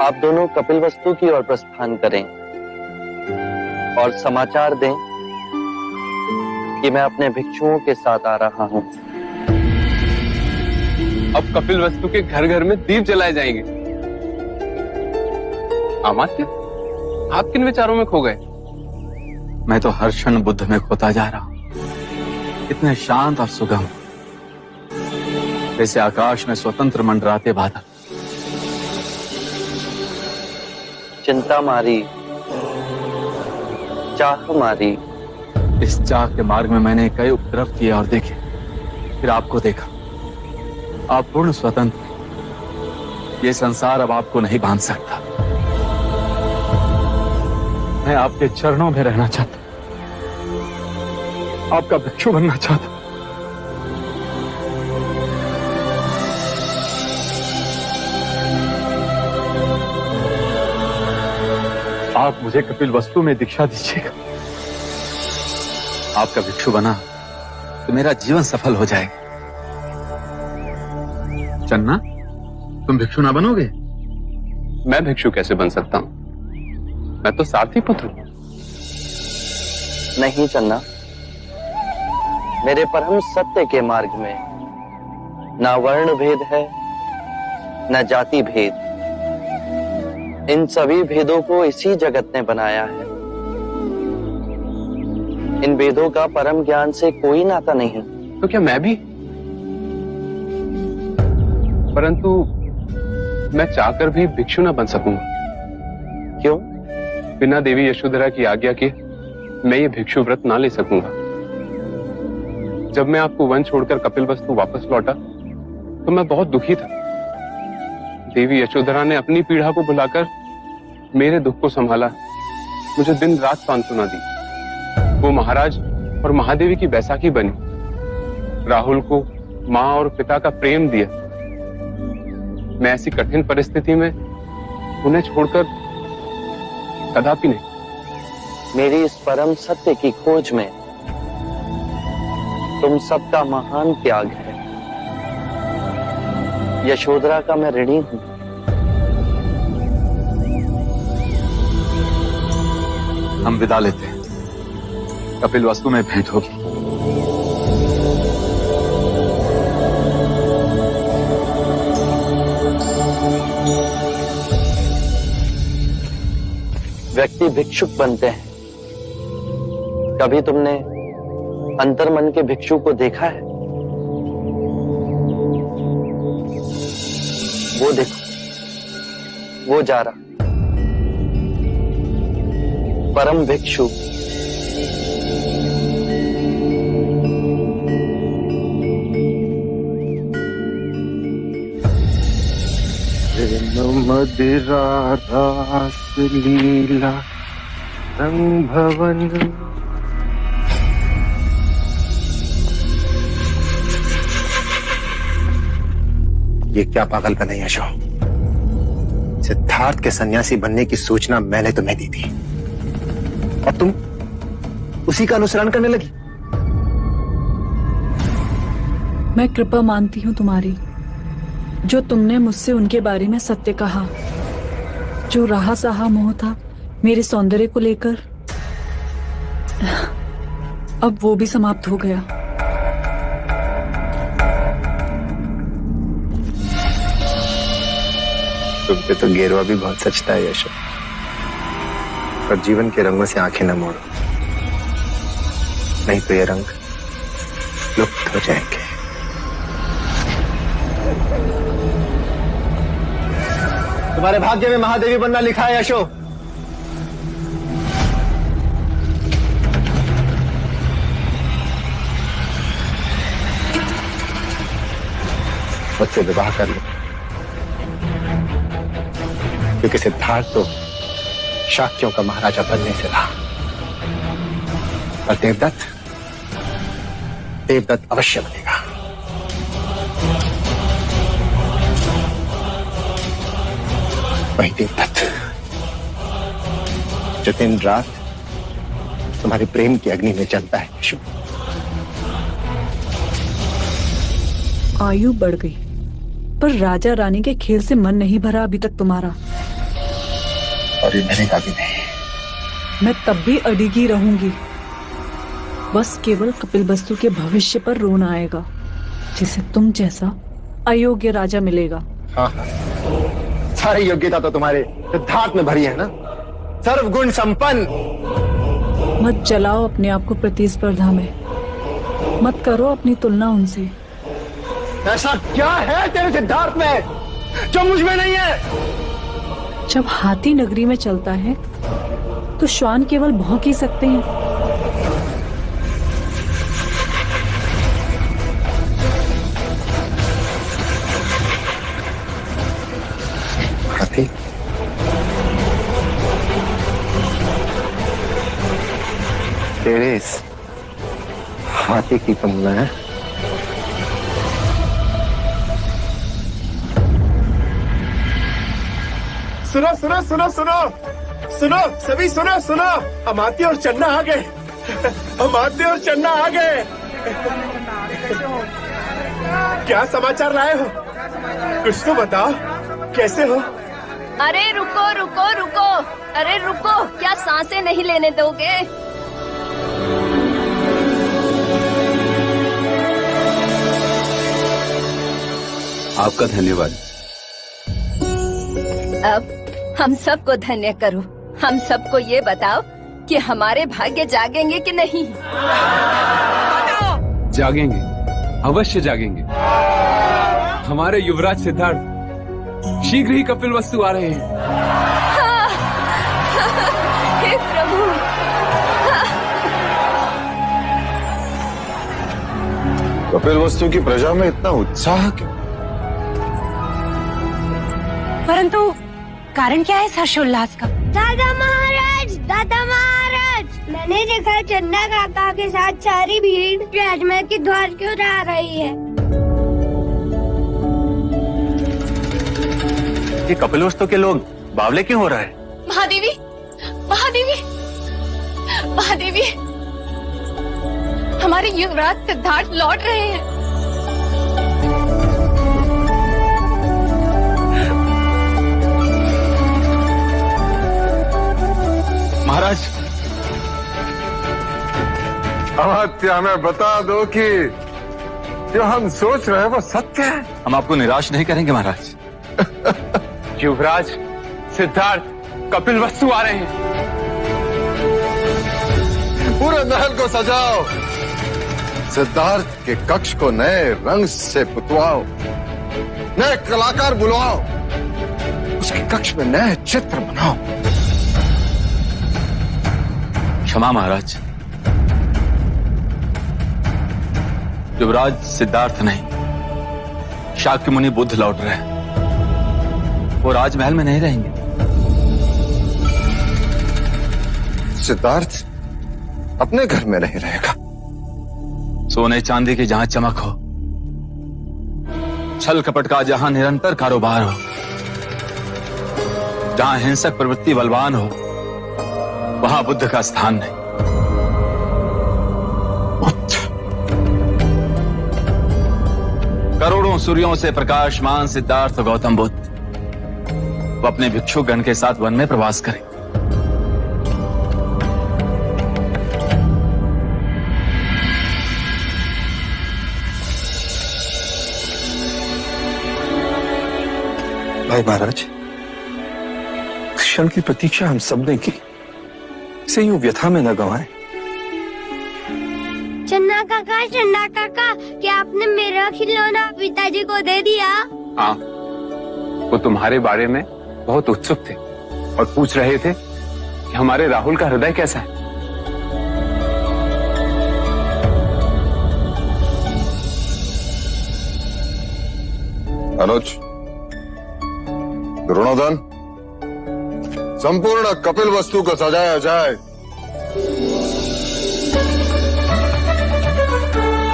आप दोनों कपिलवस्तु की ओर प्रस्थान करें और समाचार दें कि मैं अपने भिक्षुओं के साथ आ रहा हूं। अब कपिलवस्तु के घर घर में दीप जलाए जाएंगे। अमात्य, आप किन विचारों में खो गए? मैं तो हर क्षण बुद्ध में खोता जा रहा हूं। इतने शांत और सुगम, जैसे आकाश में स्वतंत्र मंडराते बादल। चिंता मारी, चाह मारी। इस चाह के मार्ग में मैंने कई उपद्रव किए और देखे, फिर आपको देखा। आप पूर्ण स्वतंत्र। ये संसार अब आपको नहीं बांध सकता। मैं आपके चरणों में रहना चाहता, आपका भिक्षु बनना चाहता। आप मुझे कपिलवस्तु में दीक्षा दीजिएगा। आपका भिक्षु बना तो मेरा जीवन सफल हो जाएगा। चन्ना, तुम भिक्षु ना बनोगे? मैं भिक्षु कैसे बन सकता हूं? मैं तो सारथी पुत्र हूं। नहीं चन्ना, मेरे परम सत्य के मार्ग में ना वर्ण भेद है, ना जाति भेद। इन सभी भेदों को इसी जगत ने बनाया है। इन भेदों का परम ज्ञान से कोई नाता नहीं। तो क्या मैं भी? परंतु मैं चाहकर भी भिक्षु न बन सकूंगा। क्यों? बिना देवी यशोधरा की आज्ञा के मैं ये भिक्षु व्रत ना ले सकूंगा। जब मैं आपको वन छोड़कर कपिलवस्तु वापस लौटा तो मैं बहुत दुखी था। देवी यशोधरा ने अपनी पीड़ा को भुलाकर मेरे दुख को संभाला, मुझे दिन रात सांत्वना दी। वो महाराज और महादेवी की बैसाखी बनी, राहुल को माँ और पिता का प्रेम दिया। मैं ऐसी कठिन परिस्थिति में उन्हें छोड़कर कदापि नहीं। मेरी इस परम सत्य की खोज में तुम सबका महान त्याग है। यशोधरा का मैं ऋणी हूं। हम विदा लेते हैं, कपिलवस्तु में भेंट होगी। व्यक्ति भिक्षुक बनते हैं। कभी तुमने अंतर्मन के भिक्षु को देखा है? वो देखो, वो जा रहा परम भिक्षु। मदिरा रास लीला रंग भवन। ये क्या पागलपन है यशो? सिद्धार्थ के सन्यासी बनने की सूचना मैंने तुम्हें दी थी और तुम उसी का अनुसरण करने लगी। मैं कृपा मानती हूं तुम्हारी, जो तुमने मुझसे उनके बारे में सत्य कहा। जो रहा सहा मोह था मेरे सौंदर्य को लेकर, अब वो भी समाप्त हो गया। तुम पे तो गेरुआ भी बहुत सचता है यशो, पर जीवन के रंगों से आंखें न मोड़ो, नहीं तो ये रंग लुप्त हो जाएंगे। तुम्हारे भाग्य में महादेवी बनना लिखा है यशो। मुझसे विवाह कर लो, क्योंकि सिद्धार्थ तो शाक्यों का महाराजा बनने से रहा, और देवदत्त अवश्य बनेगा। वही देवदत्त जो दिन रात तुम्हारे प्रेम की अग्नि में जलता है यशो। आयु बढ़ गई, पर राजा रानी के खेल से मन नहीं भरा अभी तक तुम्हारा। और ये मरेगा भी नहीं। मैं तब भी अडिगी रहूंगी। बस केवल कपिलवस्तु के भविष्य पर रोना आएगा, जिसे तुम जैसा अयोग्य राजा मिलेगा। हाँ, सारी योग्यता तो तुम्हारे सिद्धार्थ में भरी है ना, सर्वगुण संपन्न। मत जलाओ अपने आप को प्रतिस्पर्धा में, मत करो अपनी तुलना उनसे। ऐसा क्या है तेरे सिद्धार्थ में जो मुझ में नहीं है? जब हाथी नगरी में चलता है तो श्वान केवल भौंक ही सकते हैं। हाथी तेरे इस हाथी की तुलना है सुनो सुनो सुनो सुनो सुनो सभी सुनो सुनो, अमात्य और चन्ना आ गए। अमात्य और चन्ना आ गए। क्या समाचार लाए हो? कुछ तो बताओ, कैसे हो? अरे रुको रुको रुको, अरे रुको, क्या सांसें नहीं लेने दोगे? आपका धन्यवाद। अब हम सबको धन्य करो। हम सबको ये बताओ कि हमारे भाग्य जागेंगे कि नहीं? जागेंगे, अवश्य जागेंगे। हमारे युवराज सिद्धार्थ शीघ्र ही कपिलवस्तु आ रहे हैं। हे प्रभु! कपिलवस्तु की प्रजा में इतना उत्साह क्यों? परंतु कारण क्या है इस हर्षोल्लास का? दादा महाराज, दादा महाराज, मैंने देखा चन्ना काका के साथ सारी भीड़ राजमहल के द्वार की ओर आ रही है। ये कपिलवस्तु के लोग बावले क्यों हो रहे हैं? महादेवी, महादेवी, महादेवी, हमारे युवराज सिद्धार्थ लौट रहे हैं। महाराज, अमात्य, हमें बता दो कि जो हम सोच रहे हैं वो सत्य है। हम आपको निराश नहीं करेंगे महाराज। युवराज सिद्धार्थ कपिलवस्तु आ रहे हैं। पूरे महल को सजाओ, सिद्धार्थ के कक्ष को नए रंग से पुतवाओ, नए कलाकार बुलवाओ, उसके कक्ष में नए चित्र बनाओ। क्षमा महाराज, युवराज सिद्धार्थ नहीं, शाक्य मुनि बुद्ध लौट रहे हैं। वो राजमहल में नहीं रहेंगे। सिद्धार्थ अपने घर में नहीं रहेगा। सोने चांदी की जहां चमक हो, छल कपट का जहां निरंतर कारोबार हो, जहां हिंसक प्रवृत्ति बलवान हो, वहां बुद्ध का स्थान नहीं। करोड़ों सूर्यों से प्रकाशमान सिद्धार्थ गौतम बुद्ध वो अपने भिक्षु गण के साथ वन में प्रवास करें। भाई महाराज, क्षण की प्रतीक्षा हम सबने की, इसे यूं व्यथा में न गंवाएं। चन्ना काका, क्या आपने मेरा खिलौना पिताजी को दे दिया? हाँ, वो तुम्हारे बारे में बहुत उत्सुक थे और पूछ रहे थे कि हमारे राहुल का हृदय कैसा है। अनुज, द्रोणोदन, संपूर्ण कपिलवस्तु को सजाया जाए।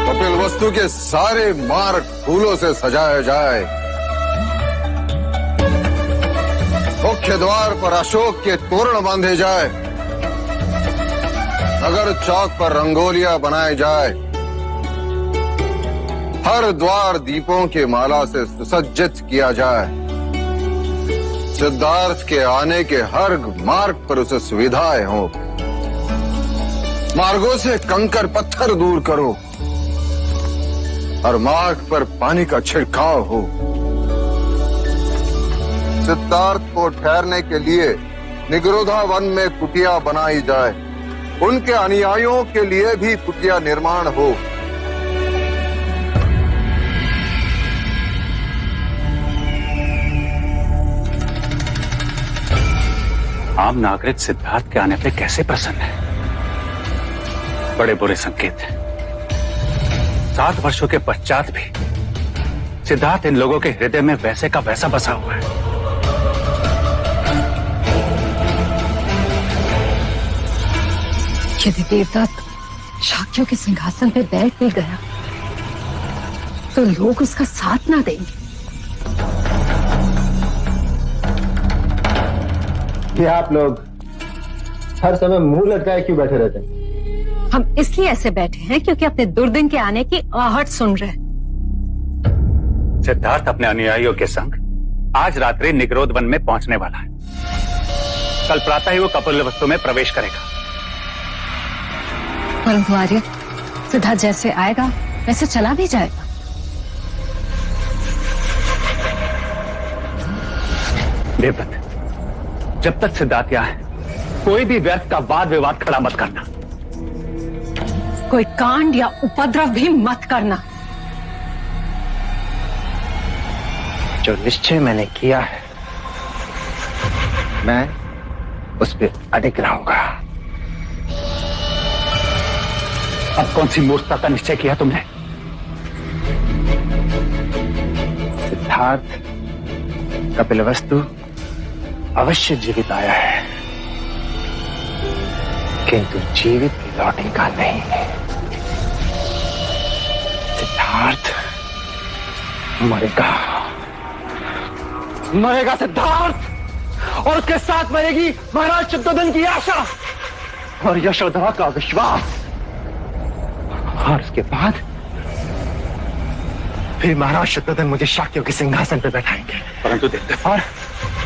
कपिलवस्तु के सारे मार्ग फूलों से सजाया जाए। मुख्य द्वार पर अशोक के तोरण बांधे जाए। नगर चौक पर रंगोलियां बनाई जाए। हर द्वार दीपों की माला से सुसज्जित किया जाए। सिद्धार्थ के आने के हर मार्ग पर उसे सुविधाएं हो। मार्गों से कंकर पत्थर दूर करो और मार्ग पर पानी का छिड़काव हो। सिद्धार्थ को ठहरने के लिए निगरोधा वन में कुटिया बनाई जाए। उनके अनुयायियों के लिए भी कुटिया निर्माण हो। आम नागरिक सिद्धार्थ के आने पे कैसे प्रसन्न है? बड़े बुरे संकेत हैं। 7 वर्षों के पश्चात भी सिद्धार्थ इन लोगों के हृदय में वैसे का वैसा बसा हुआ है। यदि देवदत्त शाक्यों के सिंहासन पे बैठ भी गया तो लोग उसका साथ ना देंगे। ये आप लोग हर समय मुंह लटकाए क्यों बैठे रहते हैं? हम इसलिए ऐसे बैठे हैं क्योंकि अपने दुर्दिन के आने की आहट सुन रहे हैं। सिद्धार्थ अपने अनुयायियों के संग आज रात्रि निगरोध वन में पहुंचने वाला है। कल प्रातः ही वो कपिलवस्तु में प्रवेश करेगा। परंतु आर्य, सिद्धार्थ जैसे आएगा वैसे चला भी जाएगा। देवदत्त, जब तक सिद्धार्थ यहाँ है कोई भी व्यर्थ का वाद विवाद खड़ा मत करना। कोई कांड या उपद्रव भी मत करना। जो निश्चय मैंने किया है मैं उस पर अडिग रहूंगा। अब कौन सी मूर्खता का निश्चय किया तुमने? सिद्धार्थ कपिलवस्तु अवश्य जीवित आया है, किंतु जीवित लौटेगा नहीं। सिद्धार्थ मरेगा, मरेगा सिद्धार्थ, और उसके साथ मरेगी महाराज शुद्धोधन की आशा और यशोधरा का विश्वास। और उसके बाद फिर महाराज शुद्धोधन मुझे शाक्यों के सिंहासन पर बैठाएंगे। परंतु देवदत्त,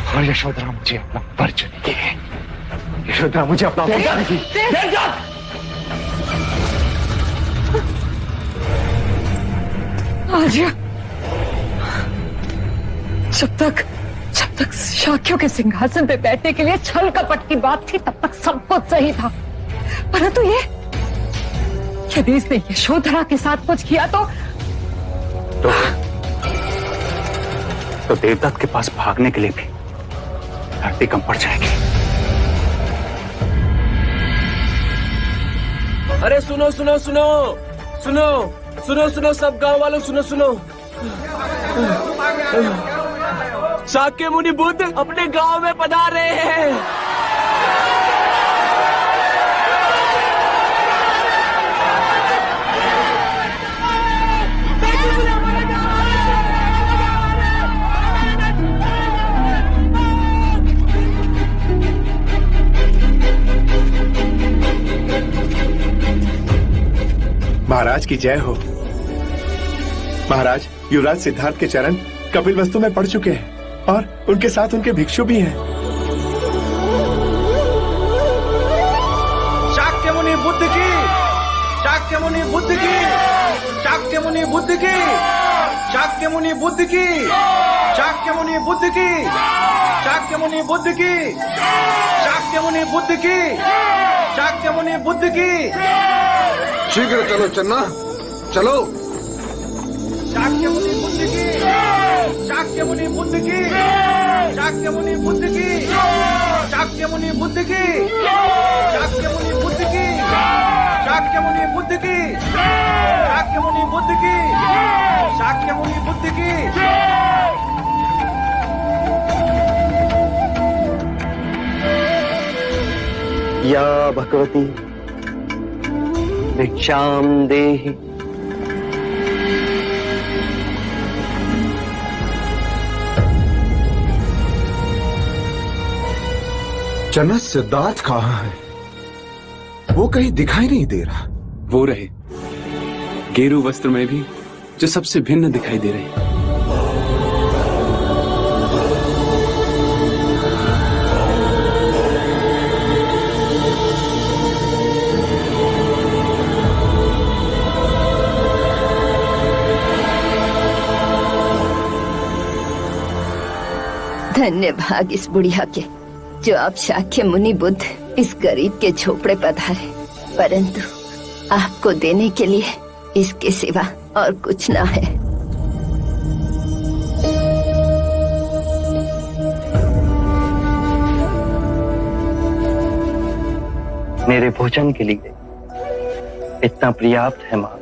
और यशोधरा मुझे अपना वर चुनेगी। यशोधरा मुझे अपना वर चुनेगी। आर्य, जब तक शाक्यों के सिंहासन पे बैठने के लिए छल कपट की बात थी तब तक सब कुछ सही था। परंतु यदि इसने यशोधरा के साथ कुछ किया तो देवदत्त के पास भागने के लिए भी धरती कम पड़ जाएगी। अरे सुनो सुनो सुनो सुनो सुनो सुनो, सब गांव वालों सुनो सुनो। शाक्य मुनि बुद्ध अपने गांव में पधार रहे हैं। महाराज की जय हो। महाराज, युवराज सिद्धार्थ के चरण कपिलवस्तु में पड़ चुके हैं और उनके साथ उनके भिक्षु भी हैं। शाक्य मुनि बुद्ध की, शाक्य मुनि बुद्ध की, शाक्य मुनि बुद्ध की, शाक्य मुनि बुद्ध की, शाक्य मुनि बुद्ध की, शाक्य मुनि बुद्ध की, शाक्य मुनि बुद्ध की, शाक्य मुनि बुद्ध की। शीघ्र चलो चन्ना, चलो। शाक्य मुनि बुद्ध की, शाक्य मुनि बुद्ध की, शाक्य मुनि बुद्ध की, शाक्य मुनि बुद्ध की, शाक्य मुनि बुद्ध की, शाक्य मुनि बुद्ध की, शाक्य मुनि बुद्ध की, शाक्य मुनि बुद्ध की। या भगवती भिक्षाम देहि। चन्ना, सिद्धार्थ कहाँ है? वो कहीं दिखाई नहीं दे रहा। वो रहे गेरू वस्त्र में भी जो सबसे भिन्न दिखाई दे रहे। धन्य भाग इस बुढ़िया के जो आप शाक्य मुनि बुद्ध इस गरीब के झोपड़े पधारे, परंतु आपको देने के लिए इसके सिवा और कुछ ना है। मेरे भोजन के लिए इतना पर्याप्त है मां।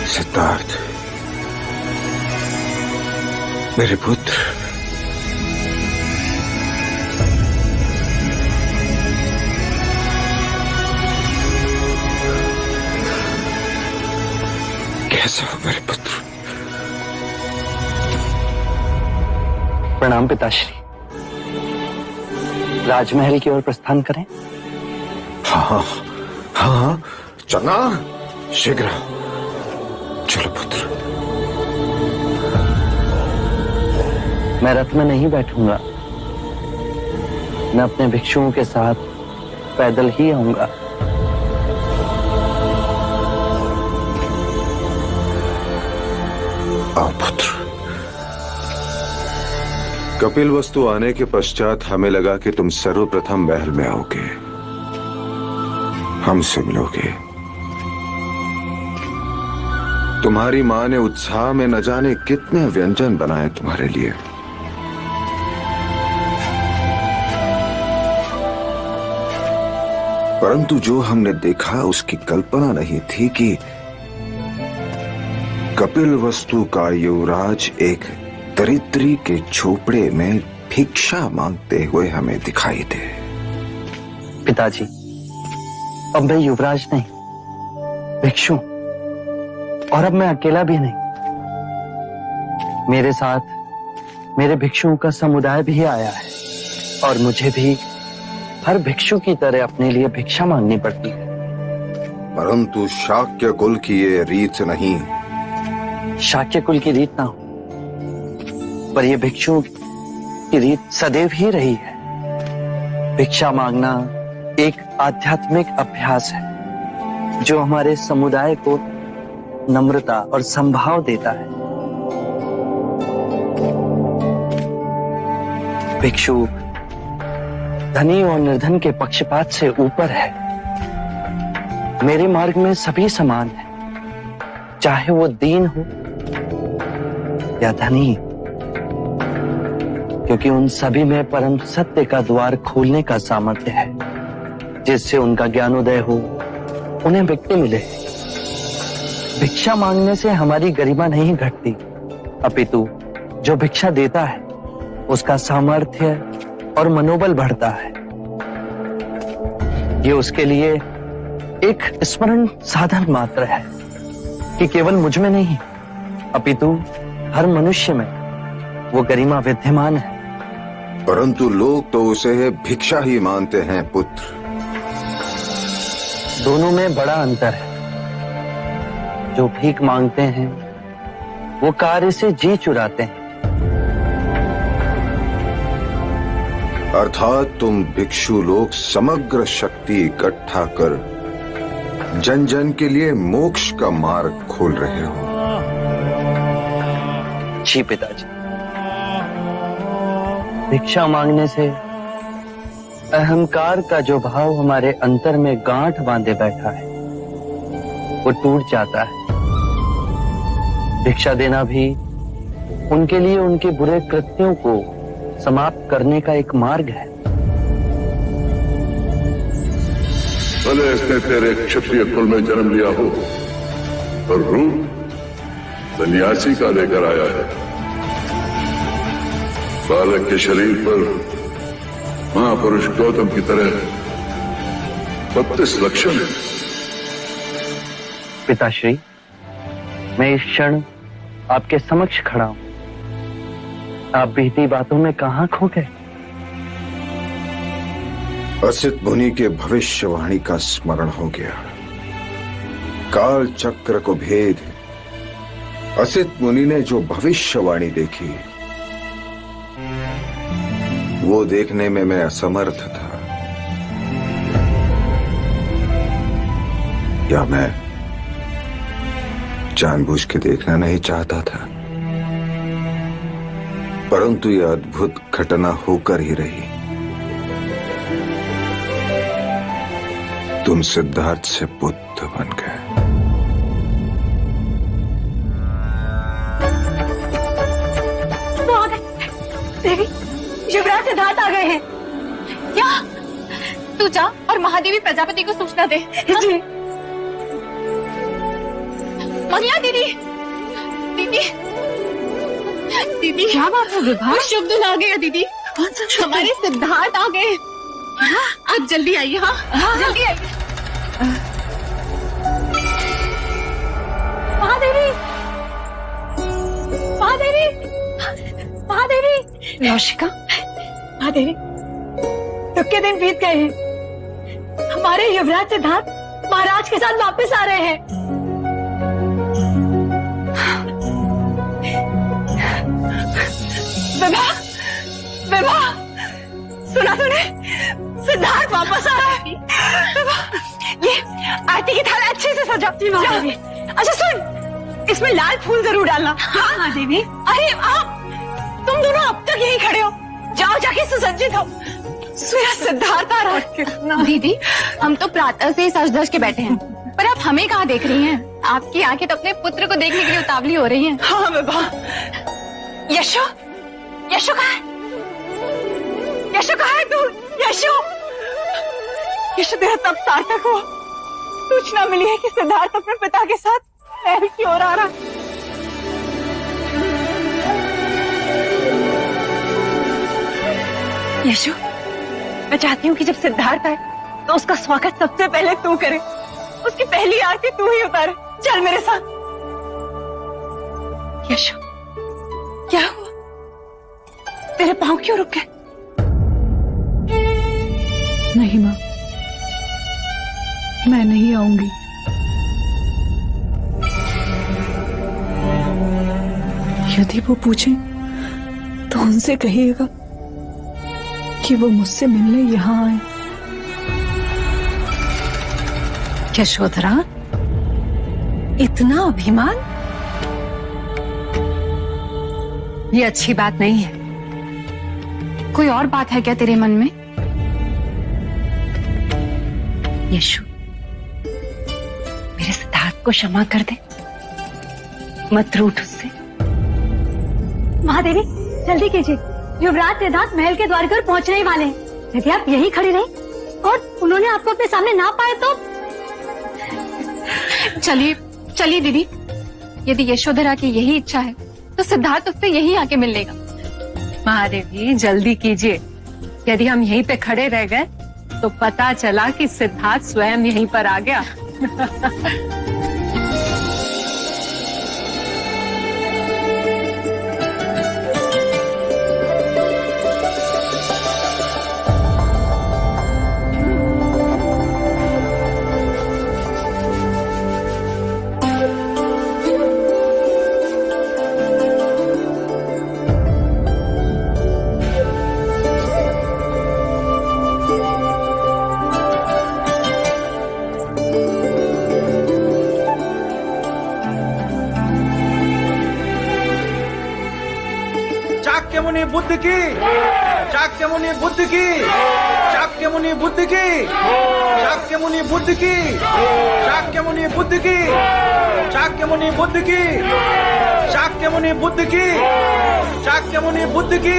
सिद्धार्थ, मेरे पुत्र, कैसा हो मेरे पुत्र? प्रणाम पिताश्री। राजमहल की ओर प्रस्थान करें? हाँ हाँ, चलना शीघ्र। चलो पुत्र। मैं रथ में नहीं बैठूंगा, मैं अपने भिक्षुओं के साथ पैदल ही आऊंगा। आओ पुत्र। कपिलवस्तु आने के पश्चात हमें लगा कि तुम सर्वप्रथम महल में आओगे, हमसे मिलोगे। तुम्हारी मां ने उत्साह में न जाने कितने व्यंजन बनाए तुम्हारे लिए। परंतु जो हमने देखा उसकी कल्पना नहीं थी कि कपिलवस्तु का युवराज एक दरिद्री के झोपड़े में भिक्षा मांगते हुए हमें दिखाई दे। पिताजी, अब मैं युवराज नहीं, भिक्षु, और अब मैं अकेला भी नहीं। मेरे साथ मेरे भिक्षुओं का समुदाय भी आया है और मुझे भी हर भिक्षु की तरह अपने लिए भिक्षा मांगनी पड़ती है। परंतु शाक्य कुल की ये रीत नहीं। शाक्य कुल की रीत ना हो, पर यह भिक्षुओं की रीत सदैव ही रही है। भिक्षा मांगना एक आध्यात्मिक अभ्यास है जो हमारे समुदाय को नम्रता और संभाव देता है। भिक्षु धनी और निर्धन के पक्षपात से ऊपर है। मेरे मार्ग में सभी समान है, चाहे वो दीन हो या धनी, क्योंकि उन सभी में परम सत्य का द्वार खोलने का सामर्थ्य है, जिससे उनका ज्ञानोदय हो, उन्हें मुक्ति मिले। भिक्षा मांगने से हमारी गरिमा नहीं घटती, अपितु जो भिक्षा देता है उसका सामर्थ्य और मनोबल बढ़ता है। ये उसके लिए एक स्मरण साधन मात्र है कि केवल मुझ में नहीं, अपितु हर मनुष्य में वो गरिमा विद्यमान है। परंतु लोग तो उसे भिक्षा ही मानते हैं पुत्र। दोनों में बड़ा अंतर है। जो भीख मांगते हैं वो कार्य से जी चुराते हैं। अर्थात तुम भिक्षु लोग समग्र शक्ति इकट्ठा कर जन जन के लिए मोक्ष का मार्ग खोल रहे हो। जी पिताजी, भिक्षा मांगने से अहंकार का जो भाव हमारे अंतर में गांठ बांधे बैठा है वो टूट जाता है। भिक्षा देना भी उनके लिए उनके बुरे कृत्यों को समाप्त करने का एक मार्ग है। भले इसने तेरे क्षत्रिय कुल में जन्म लिया हो, पर रूप सन्यासी का लेकर आया है। बालक के शरीर पर महापुरुष गौतम की तरह 32 लक्षण है। पिताश्री, मैं इस क्षण आपके समक्ष खड़ा हूं। आप बीती बातों में कहां खो गए? असित मुनि के भविष्यवाणी का स्मरण हो गया। काल चक्र को भेद असित मुनि ने जो भविष्यवाणी देखी वो देखने में मैं असमर्थ था, या मैं जानबूझ के देखना नहीं चाहता था, परंतु यह अद्भुत घटना होकर ही रही। तुम सिद्धार्थ से बुद्ध बन गए। देवी, युवराज सिद्धार्थ आ गए हैं। क्या? तू जा और महादेवी प्रजापति को सूचना दे। जी। मंगला दीदी, दीदी, दीदी, क्या बात है विभा? शुभ दिन आ गया दीदी। कौन सा शुभ? हमारे सिद्धार्थ आ गए। आप जल्दी आइए। हाँ, जल्दी आइए। महादेवी, महादेवी, महादेवी, नौशिका, महादेवी, दुख के दिन बीत गए हैं। हमारे युवराज सिद्धार्थ महाराज के साथ वापस आ रहे हैं। विभा, विभा, सुना तूने? सिद्धार्थ वापस आ रहा है। विभा, ये आरती की थाल अच्छे से सजा। अच्छा सुन, इसमें लाल फूल जरूर डालना। हाँ देवी। अरे आप तुम दोनों अब तक यहीं खड़े हो, जाओ जाके सुसज्जित हो। सूर्य सिद्धार्थ आ रहा है। दीदी, हम तो प्रातः से सज धज के बैठे हैं, पर आप हमें कहाँ देख रही हैं? आपकी आंखें तो अपने पुत्र को देखने के लिए उतावली हो रही हैं। हाँ विभा। यशो, यशो कहाँ है? यशो कहाँ है तू? यशो, यशो तेरा तब सार्थक हुआ। सूचना मिली है कि सिद्धार्थ अपने पिता के साथ महल की ओर आ रहा है। यशो, मैं चाहती हूँ कि जब सिद्धार्थ आए तो उसका स्वागत सबसे पहले तू करे। उसकी पहली आरती तू ही उतारे। चल मेरे साथ। यशो, क्या हुआ? तेरे पांव क्यों रुक गए? नहीं माँ, मैं नहीं आऊंगी। यदि वो पूछें तो उनसे कहिएगा कि वो मुझसे मिलने यहाँ आए। यशोधरा, इतना अभिमान? ये अच्छी बात नहीं है। कोई और बात है क्या तेरे मन में? यशु, मेरे सिद्धार्थ को क्षमा कर दे, मत रूठ उससे। महादेवी, जल्दी कीजिए, युवराज सिद्धार्थ महल के द्वार पर पहुंचने ही वाले हैं। यदि आप यहीं खड़ी रही और उन्होंने आपको अपने सामने ना पाए तो? चलिए चलिए दीदी, यदि यशोधरा की यही इच्छा है तो सिद्धार्थ उससे यहीं आके मिल लेगा। महादेवी, जल्दी कीजिए। यदि हम यहीं पे खड़े रह गए तो पता चला कि सिद्धार्थ स्वयं यहीं पर आ गया। मुनि बुद्ध की, शाक्य मुनि बुद्ध की, शाक्य मुनि बुद्ध की, शाक्य मुनि बुद्ध की, शाक्य मुनि बुद्ध की, शाक्य मुनि बुद्ध की, शाक्य मुनि बुद्ध की, शाक्य मुनि बुद्ध की।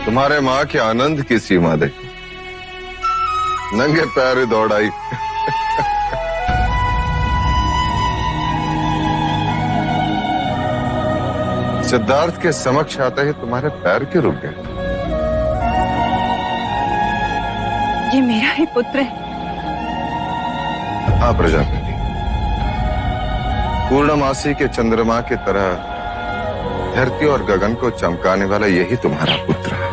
तुम्हारे माँ के आनंद की सीमा देखो, नंगे पैर दौड़ आई। सिद्धार्थ के समक्ष आते ही तुम्हारे पैर क्यों रुक गए? ये मेरा ही पुत्र है। हाँ प्रजापति, पूर्णमासी के चंद्रमा की तरह धरती और गगन को चमकाने वाला यही तुम्हारा पुत्र है।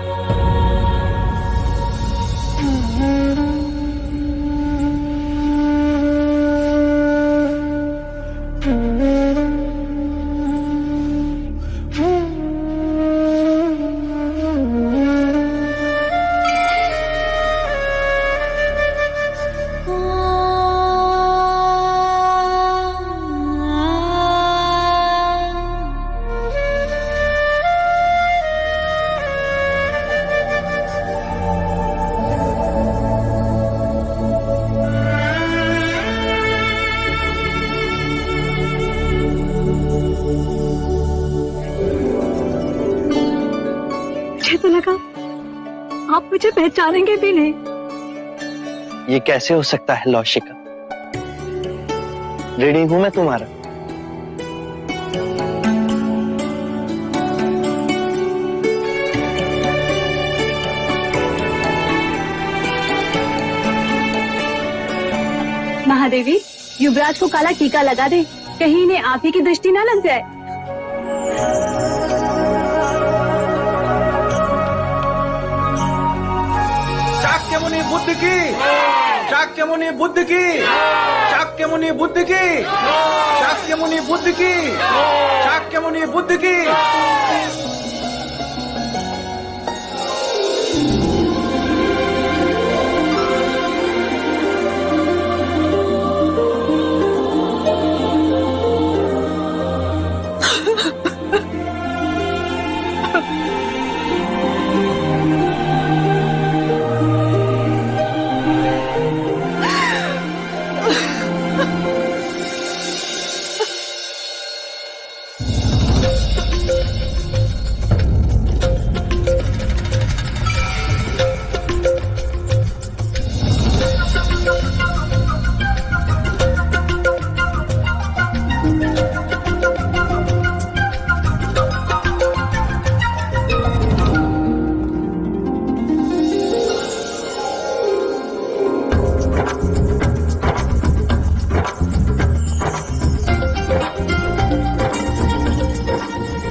आप मुझे पहचानेंगे भी नहीं। ये कैसे हो सकता है लौशिका? ऋणी हूं मैं तुम्हारा। महादेवी, युवराज को काला टीका लगा दे, कहीं इन्हें आप ही की दृष्टि ना लग जाए। शाक्य मुनि बुद्ध की, शाक्य मुनि बुद्ध की, शाक्य मुनि बुद्ध की, शाक्य मुनि बुद्ध की, शाक्य मुनि बुद्ध की।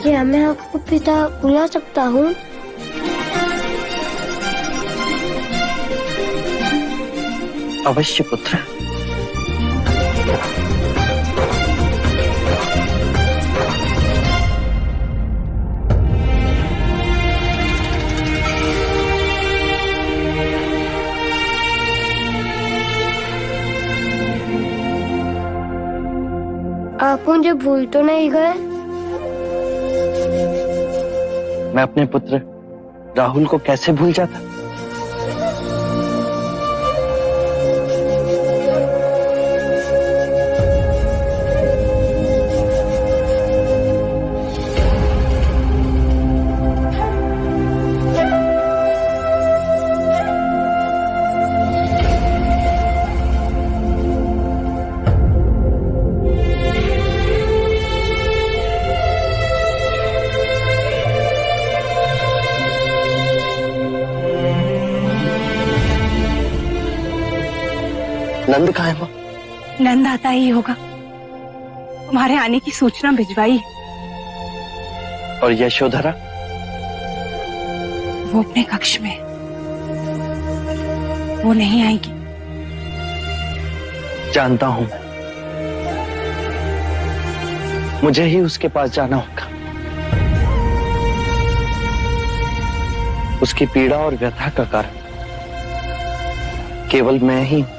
क्या मैं आपको पिता बुला सकता हूँ? अवश्य पुत्र। आप मुझे भूल तो नहीं गए? मैं अपने पुत्र राहुल को कैसे भूल जाता? नंद कहाँ है? वो नंद आता ही होगा, तुम्हारे आने की सूचना भिजवाई है। और यशोधरा? वो अपने कक्ष में, वो नहीं आएगी। जानता हूं, मुझे ही उसके पास जाना होगा। उसकी पीड़ा और व्यथा का कारण केवल मैं ही हूं।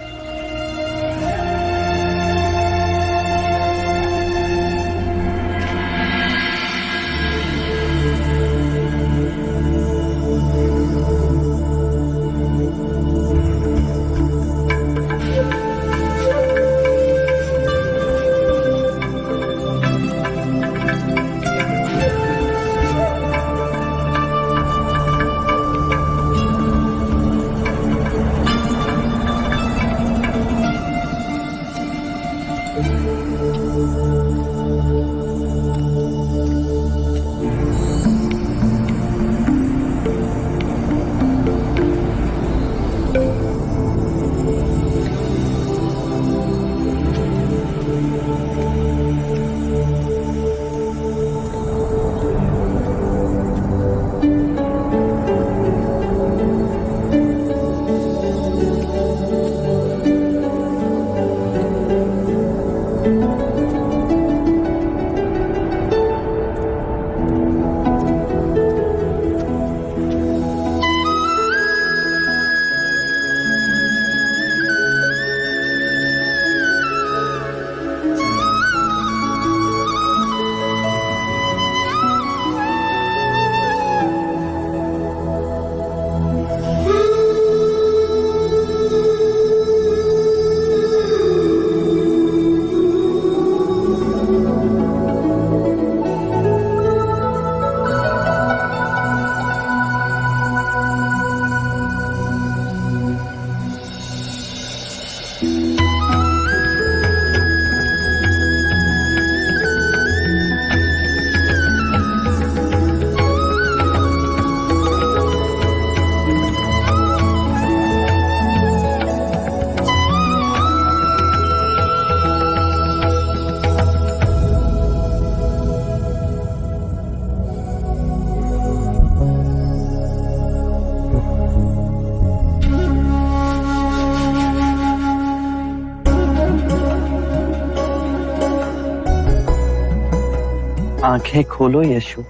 आंखें खोलो यशु।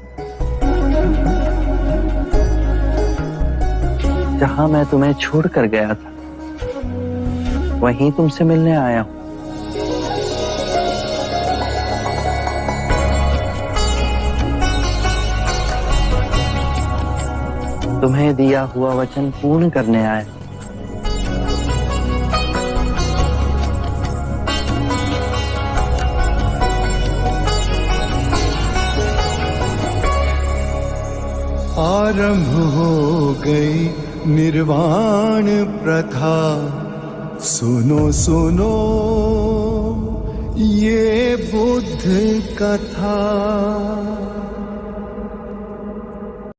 जहां मैं तुम्हें छोड़कर गया था वहीं तुमसे मिलने आया हूं। तुम्हें दिया हुआ वचन पूर्ण करने आया। आरंभ हो गई निर्वाण प्रथा, सुनो सुनो ये बुद्ध कथा।